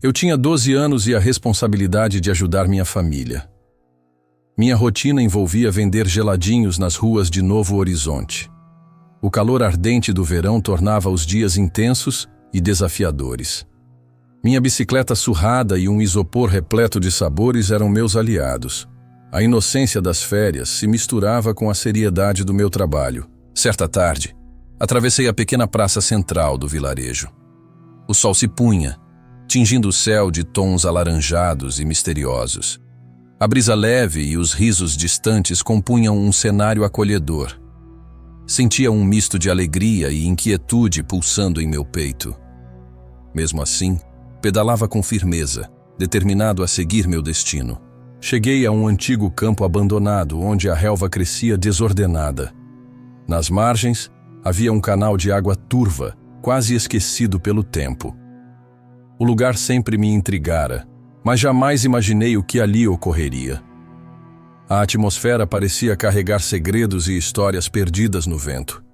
Eu tinha 12 anos e a responsabilidade de ajudar minha família. Minha rotina envolvia vender geladinhos nas ruas de Novo Horizonte. O calor ardente do verão tornava os dias intensos e desafiadores. Minha bicicleta surrada e um isopor repleto de sabores eram meus aliados. A inocência das férias se misturava com a seriedade do meu trabalho. Certa tarde, atravessei a pequena praça central do vilarejo. O sol se punha, tingindo o céu de tons alaranjados e misteriosos. A brisa leve e os risos distantes compunham um cenário acolhedor. Sentia um misto de alegria e inquietude pulsando em meu peito. Mesmo assim, pedalava com firmeza, determinado a seguir meu destino. Cheguei a um antigo campo abandonado onde a relva crescia desordenada. Nas margens, havia um canal de água turva, quase esquecido pelo tempo. O lugar sempre me intrigara, mas jamais imaginei o que ali ocorreria. A atmosfera parecia carregar segredos e histórias perdidas no vento.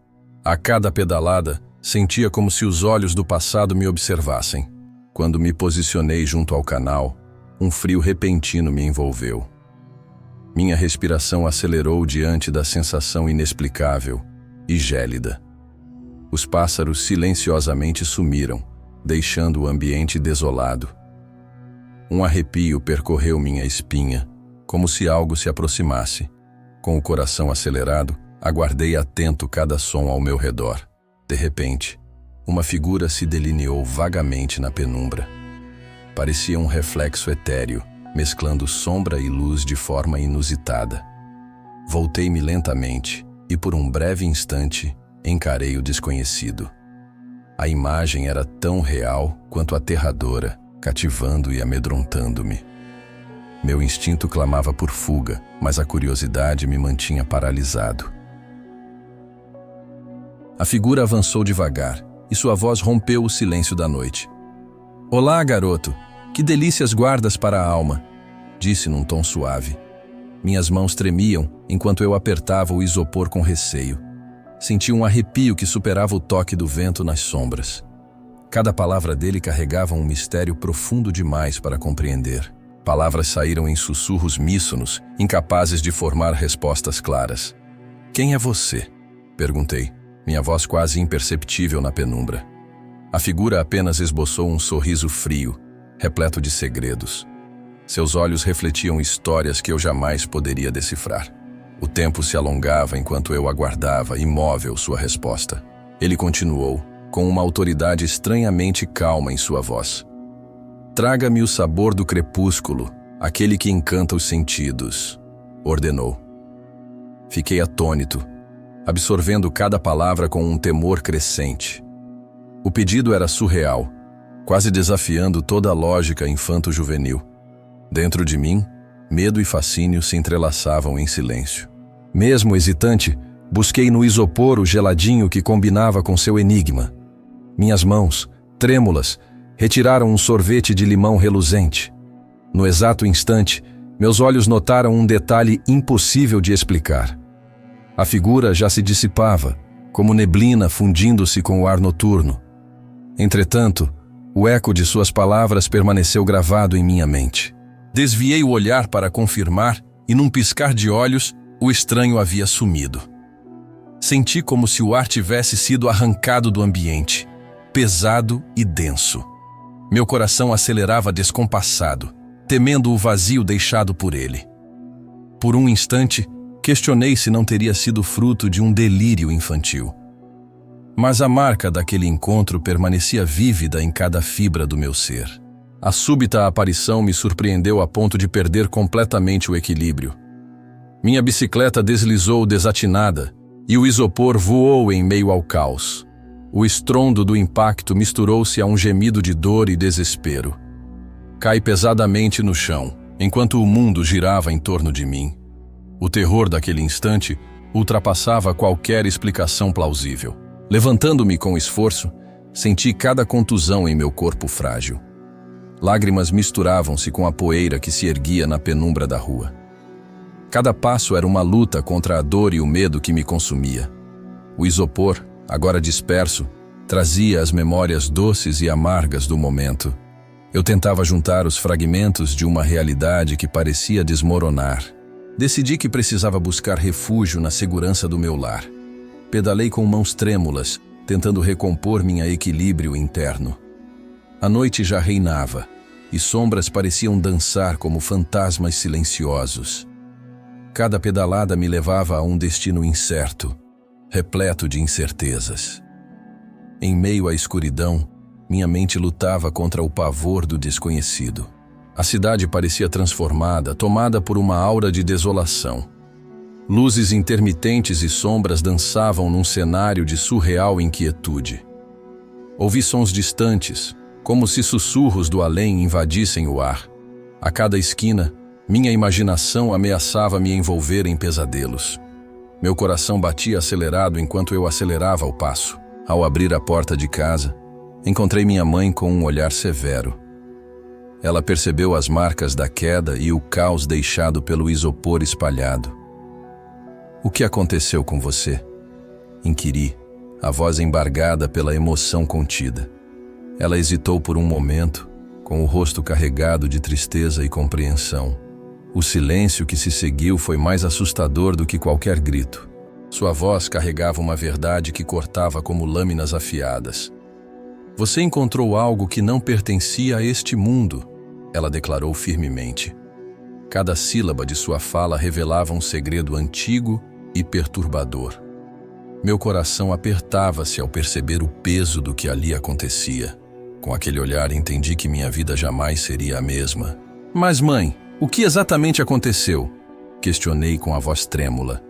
A cada pedalada, sentia como se os olhos do passado me observassem. Quando me posicionei junto ao canal, um frio repentino me envolveu. Minha respiração acelerou diante da sensação inexplicável e gélida. Os pássaros silenciosamente sumiram, deixando o ambiente desolado. Um arrepio percorreu minha espinha, como se algo se aproximasse. Com o coração acelerado, aguardei atento cada som ao meu redor. De repente, uma figura se delineou vagamente na penumbra. Parecia um reflexo etéreo, mesclando sombra e luz de forma inusitada. Voltei-me lentamente e, por um breve instante, encarei o desconhecido. A imagem era tão real quanto aterradora, cativando e amedrontando-me. Meu instinto clamava por fuga, mas a curiosidade me mantinha paralisado. A figura avançou devagar, e sua voz rompeu o silêncio da noite. "Olá, garoto! Que delícias guardas para a alma!" disse num tom suave. Minhas mãos tremiam enquanto eu apertava o isopor com receio. Senti um arrepio que superava o toque do vento nas sombras. Cada palavra dele carregava um mistério profundo demais para compreender. Palavras saíram em sussurros míssonos, incapazes de formar respostas claras. "Quem é você?" perguntei, minha voz quase imperceptível na penumbra. A figura apenas esboçou um sorriso frio, repleto de segredos. Seus olhos refletiam histórias que eu jamais poderia decifrar. O tempo se alongava enquanto eu aguardava, imóvel, sua resposta. Ele continuou, com uma autoridade estranhamente calma em sua voz. "Traga-me o sabor do crepúsculo, aquele que encanta os sentidos", ordenou. Fiquei atônito, absorvendo cada palavra com um temor crescente. O pedido era surreal, quase desafiando toda a lógica infanto-juvenil. Dentro de mim, medo e fascínio se entrelaçavam em silêncio. Mesmo hesitante, busquei no isopor o geladinho que combinava com seu enigma. Minhas mãos, trêmulas, retiraram um sorvete de limão reluzente. No exato instante, meus olhos notaram um detalhe impossível de explicar. A figura já se dissipava, como neblina fundindo-se com o ar noturno. Entretanto, o eco de suas palavras permaneceu gravado em minha mente. Desviei o olhar para confirmar e, num piscar de olhos, o estranho havia sumido. Senti como se o ar tivesse sido arrancado do ambiente, pesado e denso. Meu coração acelerava descompassado, temendo o vazio deixado por ele. Por um instante, questionei se não teria sido fruto de um delírio infantil. Mas a marca daquele encontro permanecia vívida em cada fibra do meu ser. A súbita aparição me surpreendeu a ponto de perder completamente o equilíbrio. Minha bicicleta deslizou desatinada e o isopor voou em meio ao caos. O estrondo do impacto misturou-se a um gemido de dor e desespero. Caí pesadamente no chão, enquanto o mundo girava em torno de mim. O terror daquele instante ultrapassava qualquer explicação plausível. Levantando-me com esforço, senti cada contusão em meu corpo frágil. Lágrimas misturavam-se com a poeira que se erguia na penumbra da rua. Cada passo era uma luta contra a dor e o medo que me consumia. O isopor, agora disperso, trazia as memórias doces e amargas do momento. Eu tentava juntar os fragmentos de uma realidade que parecia desmoronar. Decidi que precisava buscar refúgio na segurança do meu lar. Pedalei com mãos trêmulas, tentando recompor meu equilíbrio interno. A noite já reinava, e sombras pareciam dançar como fantasmas silenciosos. Cada pedalada me levava a um destino incerto, repleto de incertezas. Em meio à escuridão, minha mente lutava contra o pavor do desconhecido. A cidade parecia transformada, tomada por uma aura de desolação. Luzes intermitentes e sombras dançavam num cenário de surreal inquietude. Ouvi sons distantes, como se sussurros do além invadissem o ar. A cada esquina, minha imaginação ameaçava me envolver em pesadelos. Meu coração batia acelerado enquanto eu acelerava o passo. Ao abrir a porta de casa, encontrei minha mãe com um olhar severo. Ela percebeu as marcas da queda e o caos deixado pelo isopor espalhado. "O que aconteceu com você?" inquiri, a voz embargada pela emoção contida. Ela hesitou por um momento, com o rosto carregado de tristeza e compreensão. O silêncio que se seguiu foi mais assustador do que qualquer grito. Sua voz carregava uma verdade que cortava como lâminas afiadas. "Você encontrou algo que não pertencia a este mundo", ela declarou firmemente. Cada sílaba de sua fala revelava um segredo antigo e perturbador. Meu coração apertava-se ao perceber o peso do que ali acontecia. Com aquele olhar entendi que minha vida jamais seria a mesma. "Mas mãe, o que exatamente aconteceu?" questionei com a voz trêmula.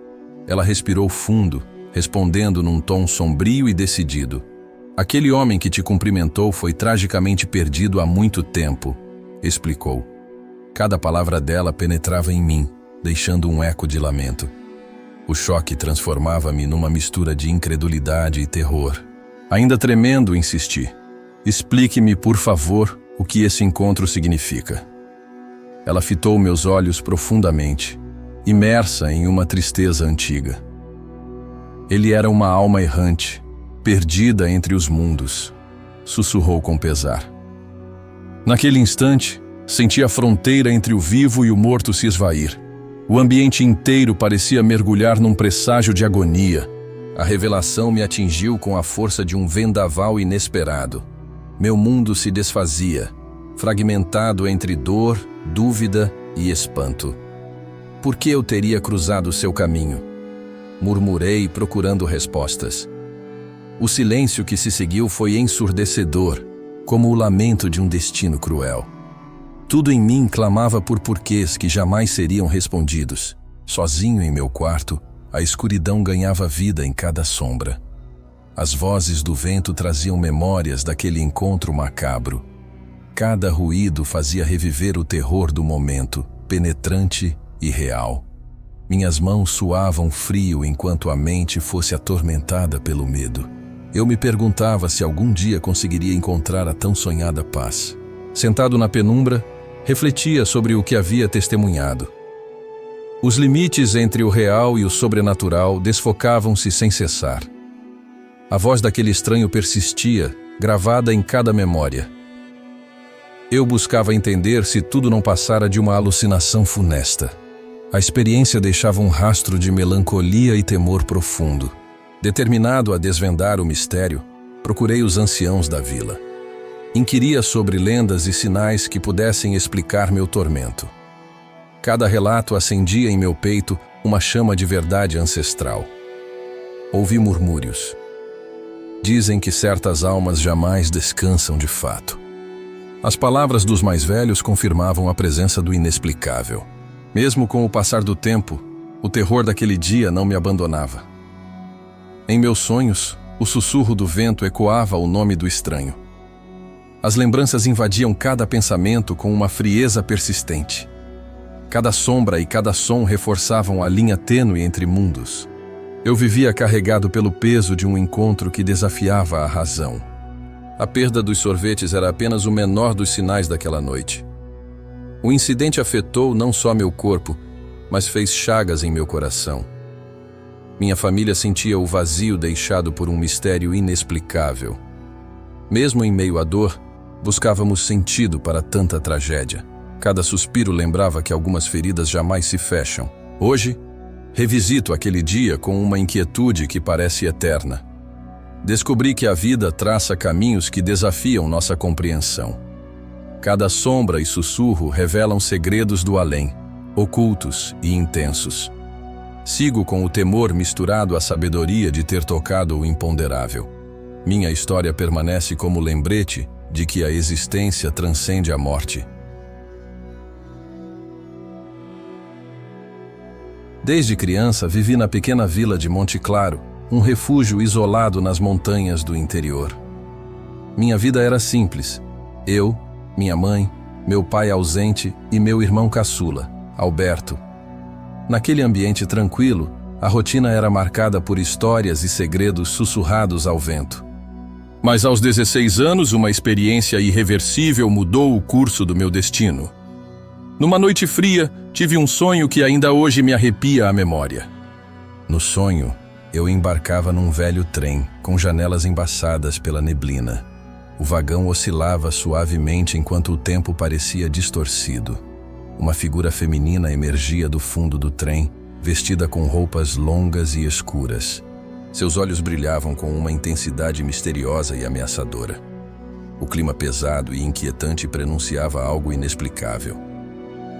Ela respirou fundo, respondendo num tom sombrio e decidido. "Aquele homem que te cumprimentou foi tragicamente perdido há muito tempo", explicou. Cada palavra dela penetrava em mim, deixando um eco de lamento. O choque transformava-me numa mistura de incredulidade e terror. Ainda tremendo, insisti. "Explique-me, por favor, o que esse encontro significa." Ela fitou meus olhos profundamente, imersa em uma tristeza antiga. "Ele era uma alma errante, perdida entre os mundos", sussurrou com pesar. Naquele instante, senti a fronteira entre o vivo e o morto se esvair. O ambiente inteiro parecia mergulhar num presságio de agonia. A revelação me atingiu com a força de um vendaval inesperado. Meu mundo se desfazia, fragmentado entre dor, dúvida e espanto. "Por que eu teria cruzado seu caminho?" murmurei, procurando respostas. O silêncio que se seguiu foi ensurdecedor, como o lamento de um destino cruel. Tudo em mim clamava por porquês que jamais seriam respondidos. Sozinho em meu quarto, a escuridão ganhava vida em cada sombra. As vozes do vento traziam memórias daquele encontro macabro. Cada ruído fazia reviver o terror do momento, penetrante e real. Minhas mãos suavam frio enquanto a mente fosse atormentada pelo medo. Eu me perguntava se algum dia conseguiria encontrar a tão sonhada paz. Sentado na penumbra, refletia sobre o que havia testemunhado. Os limites entre o real e o sobrenatural desfocavam-se sem cessar. A voz daquele estranho persistia, gravada em cada memória. Eu buscava entender se tudo não passara de uma alucinação funesta. A experiência deixava um rastro de melancolia e temor profundo. Determinado a desvendar o mistério, procurei os anciãos da vila. Inquiria sobre lendas e sinais que pudessem explicar meu tormento. Cada relato acendia em meu peito uma chama de verdade ancestral. Ouvi murmúrios. Dizem que certas almas jamais descansam de fato. As palavras dos mais velhos confirmavam a presença do inexplicável. Mesmo com o passar do tempo, o terror daquele dia não me abandonava. Em meus sonhos, o sussurro do vento ecoava o nome do estranho. As lembranças invadiam cada pensamento com uma frieza persistente. Cada sombra e cada som reforçavam a linha tênue entre mundos. Eu vivia carregado pelo peso de um encontro que desafiava a razão. A perda dos sorvetes era apenas o menor dos sinais daquela noite. O incidente afetou não só meu corpo, mas fez chagas em meu coração. Minha família sentia o vazio deixado por um mistério inexplicável. Mesmo em meio à dor, Buscávamos sentido para tanta tragédia. Cada suspiro lembrava que algumas feridas jamais se fecham. Hoje, revisito aquele dia com uma inquietude que parece eterna. Descobri que a vida traça caminhos que desafiam nossa compreensão. Cada sombra e sussurro revelam segredos do além, ocultos e intensos. Sigo com o temor misturado à sabedoria de ter tocado o imponderável. Minha história permanece como lembrete de que a existência transcende a morte. Desde criança, vivi na pequena vila de Monte Claro, um refúgio isolado nas montanhas do interior. Minha vida era simples. Eu, minha mãe, meu pai ausente e meu irmão caçula, Alberto. Naquele ambiente tranquilo, a rotina era marcada por histórias e segredos sussurrados ao vento. Mas aos 16 anos, uma experiência irreversível mudou o curso do meu destino. Numa noite fria, tive um sonho que ainda hoje me arrepia a memória. No sonho, eu embarcava num velho trem, com janelas embaçadas pela neblina. O vagão oscilava suavemente enquanto o tempo parecia distorcido. Uma figura feminina emergia do fundo do trem, vestida com roupas longas e escuras. Seus olhos brilhavam com uma intensidade misteriosa e ameaçadora. O clima pesado e inquietante prenunciava algo inexplicável.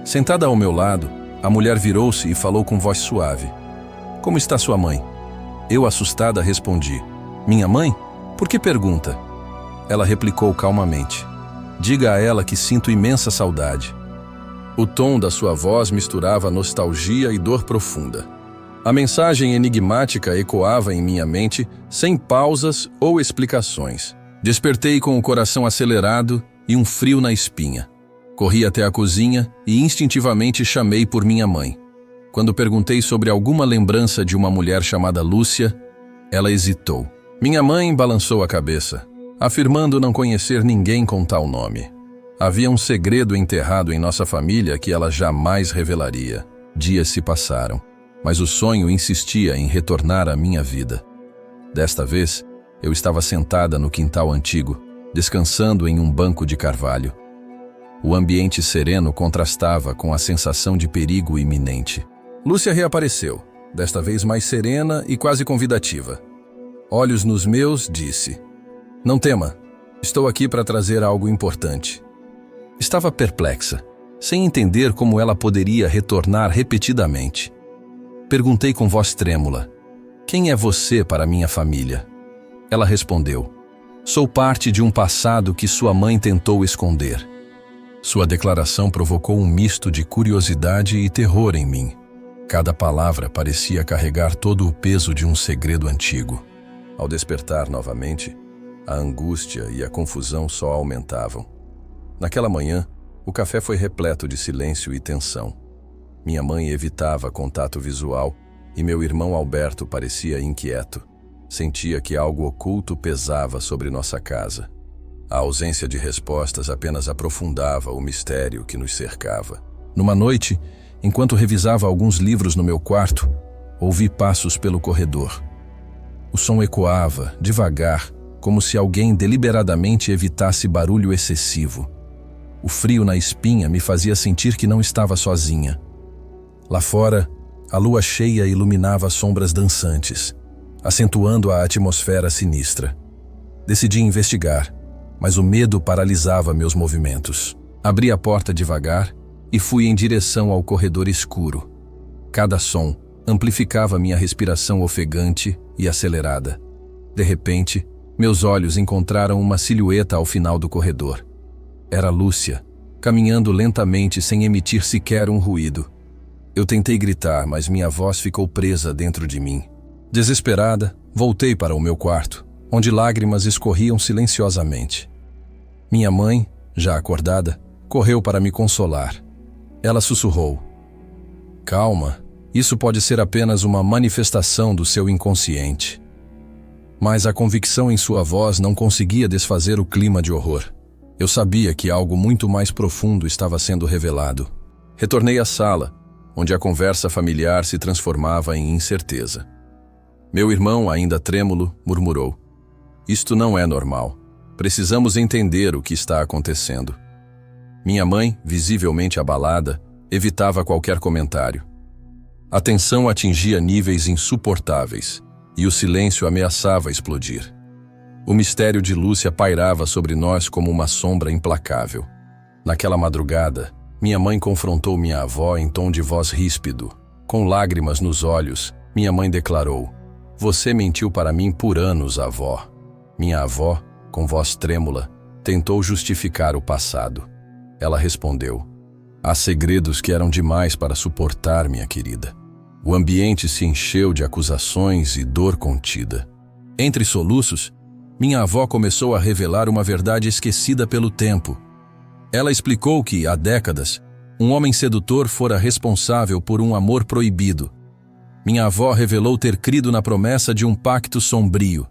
Sentada ao meu lado, a mulher virou-se e falou com voz suave. "Como está sua mãe?" Eu, assustada, respondi. "Minha mãe? Por que pergunta?" Ela replicou calmamente. "Diga a ela que sinto imensa saudade." O tom da sua voz misturava nostalgia e dor profunda. A mensagem enigmática ecoava em minha mente, sem pausas ou explicações. Despertei com o coração acelerado e um frio na espinha. Corri até a cozinha e instintivamente chamei por minha mãe. Quando perguntei sobre alguma lembrança de uma mulher chamada Lúcia, ela hesitou. Minha mãe balançou a cabeça, afirmando não conhecer ninguém com tal nome. Havia um segredo enterrado em nossa família que ela jamais revelaria. Dias se passaram, mas o sonho insistia em retornar à minha vida. Desta vez, eu estava sentada no quintal antigo, descansando em um banco de carvalho. O ambiente sereno contrastava com a sensação de perigo iminente. Lúcia reapareceu, desta vez mais serena e quase convidativa. Olhos nos meus, disse: "Não tema, estou aqui para trazer algo importante." Estava perplexa, sem entender como ela poderia retornar repetidamente. Perguntei com voz trêmula: "Quem é você para minha família?" Ela respondeu: "Sou parte de um passado que sua mãe tentou esconder." Sua declaração provocou um misto de curiosidade e terror em mim. Cada palavra parecia carregar todo o peso de um segredo antigo. Ao despertar novamente, a angústia e a confusão só aumentavam. Naquela manhã, o café foi repleto de silêncio e tensão. Minha mãe evitava contato visual e meu irmão Alberto parecia inquieto. Sentia que algo oculto pesava sobre nossa casa. A ausência de respostas apenas aprofundava o mistério que nos cercava. Numa noite, enquanto revisava alguns livros no meu quarto, ouvi passos pelo corredor. O som ecoava, devagar, como se alguém deliberadamente evitasse barulho excessivo. O frio na espinha me fazia sentir que não estava sozinha. Lá fora, a lua cheia iluminava sombras dançantes, acentuando a atmosfera sinistra. Decidi investigar, mas o medo paralisava meus movimentos. Abri a porta devagar e fui em direção ao corredor escuro. Cada som amplificava minha respiração ofegante e acelerada. De repente, meus olhos encontraram uma silhueta ao final do corredor. Era Lúcia, caminhando lentamente sem emitir sequer um ruído. Eu tentei gritar, mas minha voz ficou presa dentro de mim. Desesperada, voltei para o meu quarto, onde lágrimas escorriam silenciosamente. Minha mãe, já acordada, correu para me consolar. Ela sussurrou: "Calma, isso pode ser apenas uma manifestação do seu inconsciente." Mas a convicção em sua voz não conseguia desfazer o clima de horror. Eu sabia que algo muito mais profundo estava sendo revelado. Retornei à sala, onde a conversa familiar se transformava em incerteza. Meu irmão, ainda trêmulo, murmurou: "Isto não é normal. Precisamos entender o que está acontecendo. Minha mãe, visivelmente abalada, evitava qualquer comentário. A tensão atingia níveis insuportáveis e o silêncio ameaçava explodir. O mistério de Lúcia pairava sobre nós como uma sombra implacável. Naquela madrugada, minha mãe confrontou minha avó em tom de voz ríspido. Com lágrimas nos olhos, minha mãe declarou: "Você mentiu para mim por anos, avó." Minha avó, com voz trêmula, tentou justificar o passado. Ela respondeu: "Há segredos que eram demais para suportar, minha querida." O ambiente se encheu de acusações e dor contida. Entre soluços, minha avó começou a revelar uma verdade esquecida pelo tempo. Ela explicou que, há décadas, um homem sedutor fora responsável por um amor proibido. Minha avó revelou ter crido na promessa de um pacto sombrio.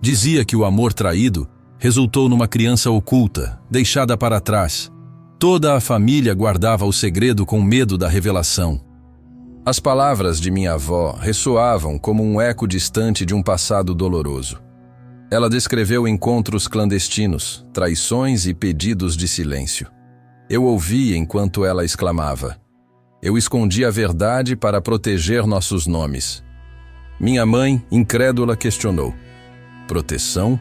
Dizia que o amor traído resultou numa criança oculta, deixada para trás. Toda a família guardava o segredo com medo da revelação. As palavras de minha avó ressoavam como um eco distante de um passado doloroso. Ela descreveu encontros clandestinos, traições e pedidos de silêncio. Eu ouvia enquanto ela exclamava: "Eu escondi a verdade para proteger nossos nomes." Minha mãe, incrédula, questionou: "Proteção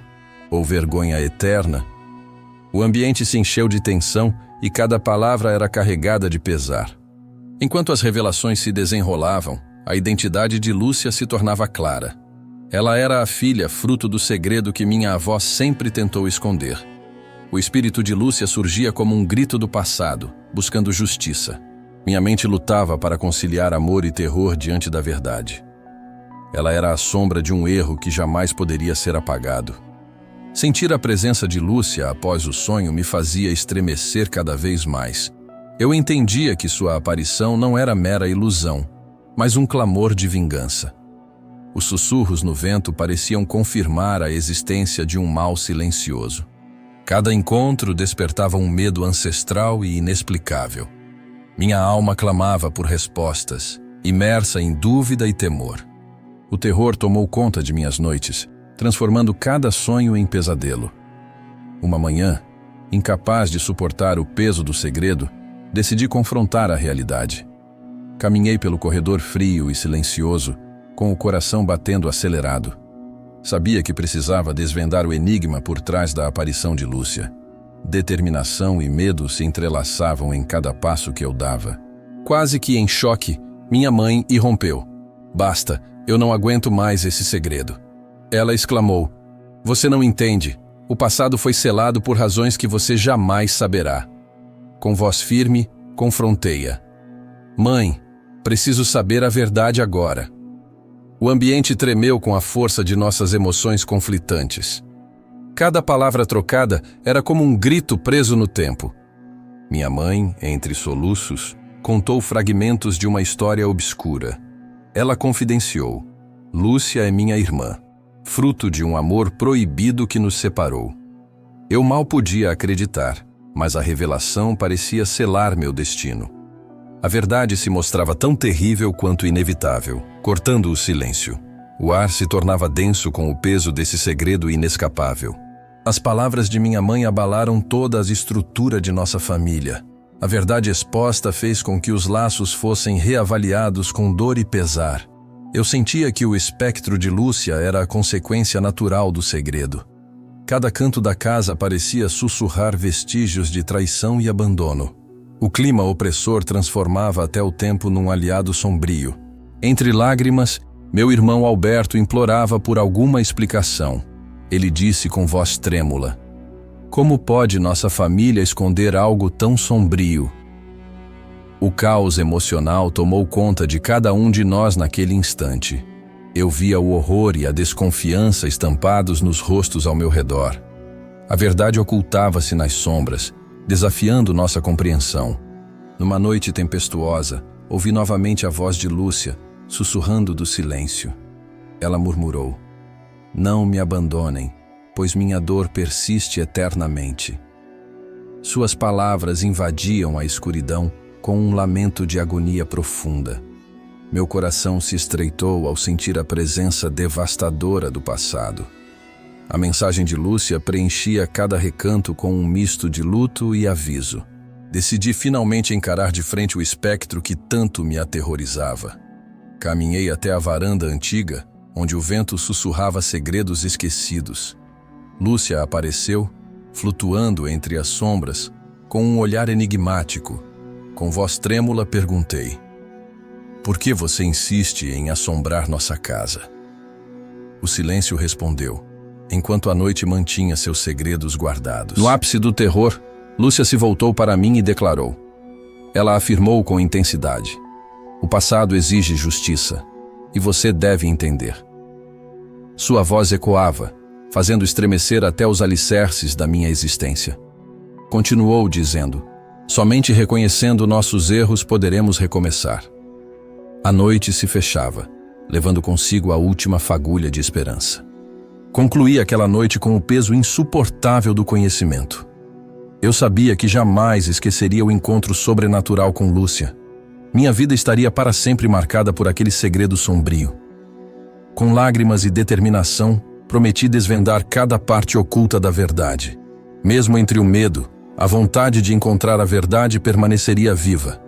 ou vergonha eterna?" O ambiente se encheu de tensão e cada palavra era carregada de pesar. Enquanto as revelações se desenrolavam, a identidade de Lúcia se tornava clara. Ela era a filha fruto do segredo que minha avó sempre tentou esconder. O espírito de Lúcia surgia como um grito do passado, buscando justiça. Minha mente lutava para conciliar amor e terror diante da verdade. Ela era a sombra de um erro que jamais poderia ser apagado. Sentir a presença de Lúcia após o sonho me fazia estremecer cada vez mais. Eu entendia que sua aparição não era mera ilusão, mas um clamor de vingança. Os sussurros no vento pareciam confirmar a existência de um mal silencioso. Cada encontro despertava um medo ancestral e inexplicável. Minha alma clamava por respostas, imersa em dúvida e temor. O terror tomou conta de minhas noites, transformando cada sonho em pesadelo. Uma manhã, incapaz de suportar o peso do segredo, decidi confrontar a realidade. Caminhei pelo corredor frio e silencioso, com o coração batendo acelerado. Sabia que precisava desvendar o enigma por trás da aparição de Lúcia. Determinação e medo se entrelaçavam em cada passo que eu dava. Quase que em choque, minha mãe irrompeu. "Basta, eu não aguento mais esse segredo." Ela exclamou: "Você não entende. O passado foi selado por razões que você jamais saberá." Com voz firme, confrontei-a: "Mãe, preciso saber a verdade agora." O ambiente tremeu com a força de nossas emoções conflitantes. Cada palavra trocada era como um grito preso no tempo. Minha mãe, entre soluços, contou fragmentos de uma história obscura. Ela confidenciou: "Lúcia é minha irmã, fruto de um amor proibido que nos separou." Eu mal podia acreditar, mas a revelação parecia selar meu destino. A verdade se mostrava tão terrível quanto inevitável, cortando o silêncio. O ar se tornava denso com o peso desse segredo inescapável. As palavras de minha mãe abalaram toda a estrutura de nossa família. A verdade exposta fez com que os laços fossem reavaliados com dor e pesar. Eu sentia que o espectro de Lúcia era a consequência natural do segredo. Cada canto da casa parecia sussurrar vestígios de traição e abandono. O clima opressor transformava até o tempo num aliado sombrio. Entre lágrimas, meu irmão Alberto implorava por alguma explicação. Ele disse com voz trêmula: "Como pode nossa família esconder algo tão sombrio?" O caos emocional tomou conta de cada um de nós naquele instante. Eu via o horror e a desconfiança estampados nos rostos ao meu redor. A verdade ocultava-se nas sombras, desafiando nossa compreensão. Numa noite tempestuosa, ouvi novamente a voz de Lúcia, sussurrando do silêncio. Ela murmurou: "Não me abandonem, pois minha dor persiste eternamente." Suas palavras invadiam a escuridão com um lamento de agonia profunda. Meu coração se estreitou ao sentir a presença devastadora do passado. A mensagem de Lúcia preenchia cada recanto com um misto de luto e aviso. Decidi finalmente encarar de frente o espectro que tanto me aterrorizava. Caminhei até a varanda antiga, onde o vento sussurrava segredos esquecidos. Lúcia apareceu, flutuando entre as sombras, com um olhar enigmático. Com voz trêmula, perguntei: "Por que você insiste em assombrar nossa casa?" O silêncio respondeu, enquanto a noite mantinha seus segredos guardados. No ápice do terror, Lúcia se voltou para mim e declarou. Ela afirmou com intensidade: "O passado exige justiça, e você deve entender." Sua voz ecoava, fazendo estremecer até os alicerces da minha existência. Continuou dizendo: "Somente reconhecendo nossos erros poderemos recomeçar." A noite se fechava, levando consigo a última fagulha de esperança. Concluí aquela noite com o peso insuportável do conhecimento. Eu sabia que jamais esqueceria o encontro sobrenatural com Lúcia. Minha vida estaria para sempre marcada por aquele segredo sombrio. Com lágrimas e determinação, prometi desvendar cada parte oculta da verdade. Mesmo entre o medo, a vontade de encontrar a verdade permaneceria viva.